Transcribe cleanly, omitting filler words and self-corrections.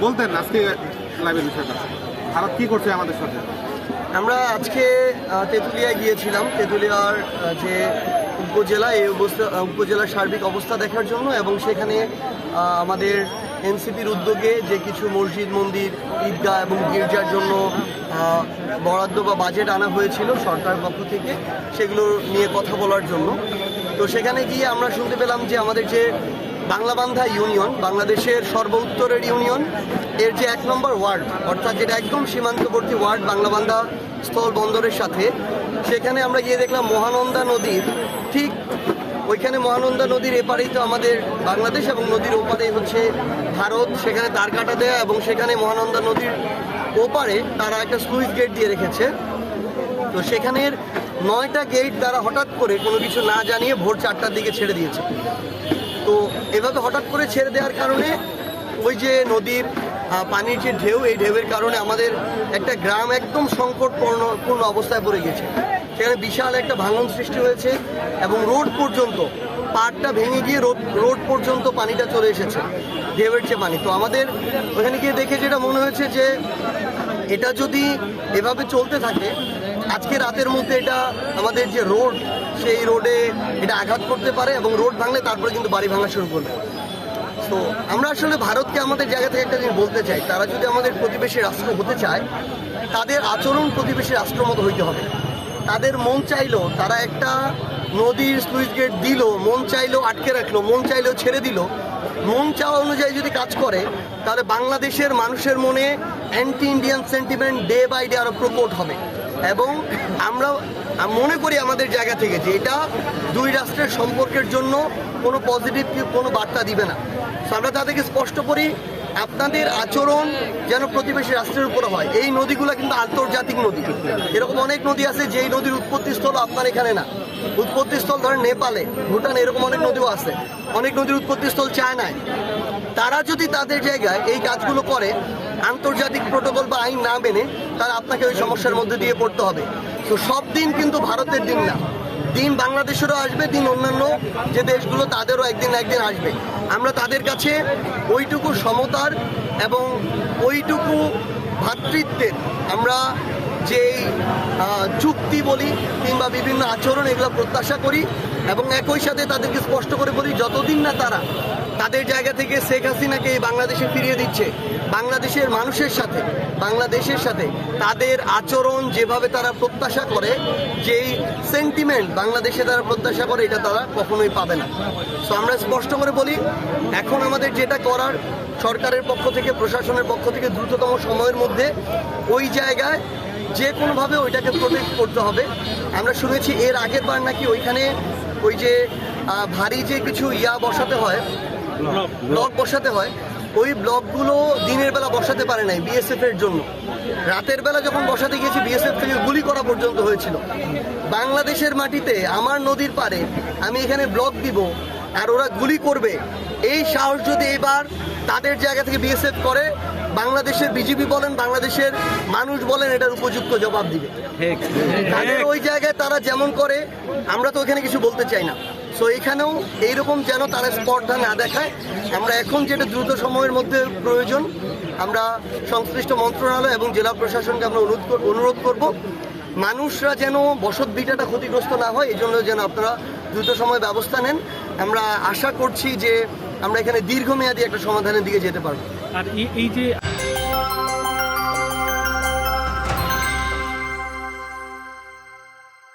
বলতেন আজকে লাইভের বিষয়টা, ভারত কি করছে আমাদের সাথে? আমরা আজকে তেঁতুলিয়ায় গিয়েছিলাম, তেঁতুলিয়ার যে উপজেলা, এই উপজেলার সার্বিক অবস্থা দেখার জন্য, এবং সেখানে আমাদের এনসিপির উদ্যোগে যে কিছু মসজিদ, মন্দির, ঈদগাহ এবং গির্জার জন্য বরাদ্দ বা বাজেট আনা হয়েছিল সরকারের পক্ষ থেকে, সেগুলো নিয়ে কথা বলার জন্য। তো সেখানে গিয়ে আমরা শুনতে পেলাম যে আমাদের যে বাংলাবান্ধা ইউনিয়ন, বাংলাদেশের সর্বোত্তরের ইউনিয়ন, এর যে 1 নম্বর ওয়ার্ড, অর্থাৎ যেটা একদম সীমান্তবর্তী ওয়ার্ড বাংলাবান্ধা স্থল বন্দরের সাথে, সেখানে আমরা গিয়ে দেখলাম মহানন্দা নদীর ঠিক ওইখানে, মহানন্দা নদীর এপারেই তো আমাদের বাংলাদেশ এবং নদীর ওপারেই হচ্ছে ভারত। সেখানে তার কাটা দেয়া এবং সেখানে মহানন্দা নদীর ওপারে তারা একটা স্লুইস গেট দিয়ে রেখেছে। তো সেখানের 9টা গেট তারা হঠাৎ করে কোনো কিছু না জানিয়ে ভোর 4টার দিকে ছেড়ে দিয়েছে। তো এভাবে হঠাৎ করে ছেড়ে দেওয়ার কারণে ওই যে নদীর পানির যে ঢেউ, এই ঢেউয়ের কারণে আমাদের একটা গ্রাম একদম সংকটপূর্ণ অবস্থায় পড়ে গেছে। সেখানে বিশাল একটা ভাঙন সৃষ্টি হয়েছে এবং রোড পর্যন্ত, পাড়টা ভেঙে গিয়ে রোড পর্যন্ত পানিটা চলে এসেছে, ঢেউয়ের যে পানি। তো আমাদের ওখানে গিয়ে দেখে যেটা মনে হয়েছে যে এটা যদি এভাবে চলতে থাকে, আজকে রাতের মধ্যে এটা আমাদের যে রোড, সেই রোডে এটা আঘাত করতে পারে এবং রোড ভাঙলে তারপরে কিন্তু বাড়ি ভাঙা শুরু করবে। তো আমরা আসলে ভারতকে আমাদের জায়গা থেকে একটা জিনিস বলতে চাই, তারা যদি আমাদের প্রতিবেশী রাষ্ট্র হতে চায়, তাদের আচরণ প্রতিবেশী রাষ্ট্র মতো হইতে হবে। তাদের মন চাইলো তারা একটা নদীর স্লুইস গেট দিল, মন চাইলেও আটকে রাখলো, মন চাইলেও ছেড়ে দিল। মন চাওয়া অনুযায়ী যদি কাজ করে, তাহলে বাংলাদেশের মানুষের মনে anti Indian sentiment day by day আরও প্রকট হবে। এবং আমরা মনে করি আমাদের জায়গা থেকে যে এটা দুই রাষ্ট্রের সম্পর্কের জন্য কোনো পজিটিভ কোনো বার্তা দিবে না। আমরা তাদেরকে স্পষ্ট করি, আপনাদের আচরণ যেন প্রতিবেশী রাষ্ট্রের উপর হয়। এই নদীগুলো কিন্তু আন্তর্জাতিক নদী। এরকম অনেক নদী আছে যেই নদীর উৎপত্তিস্থল আপনার এখানে না, উৎপত্তিস্থল ধরেন নেপালে, ভুটানে, এরকম অনেক নদীও আছে। অনেক নদীর উৎপত্তিস্থল চায়নায়। তারা যদি তাদের জায়গায় এই কাজগুলো করে, আন্তর্জাতিক প্রোটোকল বা আইন না মেনে, তাহলে আপনাকে ওই সমস্যার মধ্যে দিয়ে পড়তে হবে। তো সব দিন কিন্তু ভারতের দিন না, দিন বাংলাদেশেরও আসবে, দিন অন্যান্য যে দেশগুলো তাদেরও একদিন আসবে। আমরা তাদের কাছে ওইটুকু সমতার এবং ওইটুকু ভ্রাতৃত্বের, আমরা যেই চুক্তি বলি কিংবা বিভিন্ন আচরণ, এগুলো প্রত্যাশা করি। এবং একই সাথে তাদেরকে স্পষ্ট করে বলি, যতদিন না তারা তাদের জায়গা থেকে শেখ হাসিনাকে বাংলাদেশে ফিরিয়ে দিচ্ছে, বাংলাদেশের মানুষের সাথে, বাংলাদেশের সাথে তাদের আচরণ যেভাবে তারা প্রত্যাশা করে, যেই সেন্টিমেন্ট বাংলাদেশে তারা প্রত্যাশা করে, এটা তারা কখনোই পাবে না। তো আমরা স্পষ্ট করে বলি, এখন আমাদের যেটা করার, সরকারের পক্ষ থেকে, প্রশাসনের পক্ষ থেকে দ্রুততম সময়ের মধ্যে ওই জায়গায় যে কোনোভাবে ওইটাকে প্রোটেক্ট করতে হবে। আমরা শুনেছি এর আগের বার নাকি ওইখানে ওই যে ভারী যে কিছু বসাতে হয়, ব্লক বসাতে হয়, ওই ব্লকগুলো দিনের বেলা বসাতে পারে নাই বিএসএফ এর জন্য। রাতের বেলা যখন বসাতে গিয়েছি, বিএসএফ থেকে গুলি করা পর্যন্ত হয়েছিল। বাংলাদেশের মাটিতে, আমার নদীর পাড়ে আমি এখানে ব্লক দিব আর ওরা গুলি করবে, এই সাহস যদি এবার তাদের জায়গা থেকে বিএসএফ করে, বাংলাদেশের বিজেপি বলেন, বাংলাদেশের মানুষ বলেন, এটার উপযুক্ত জবাব দিবে। তাদের ওই জায়গায় তারা যেমন করে, আমরা তো ওখানে কিছু বলতে চাই না। সো এখানেও এইরকম যেন তারা স্পর্ধা না দেখায়। আমরা এখন যেটা দ্রুত সময়ের মধ্যে প্রয়োজন, আমরা সংশ্লিষ্ট মন্ত্রণালয় এবং জেলা প্রশাসনকে আমরা অনুরোধ করব, মানুষরা যেন বসত ভিটাটা ক্ষতিগ্রস্ত না হয়, এই জন্য যেন আপনারা দ্রুত সময় ব্যবস্থা নেন। আমরা আশা করছি যে আমরা এখানে দীর্ঘমেয়াদী একটা সমাধানের দিকে যেতে পারবো। আর এই যে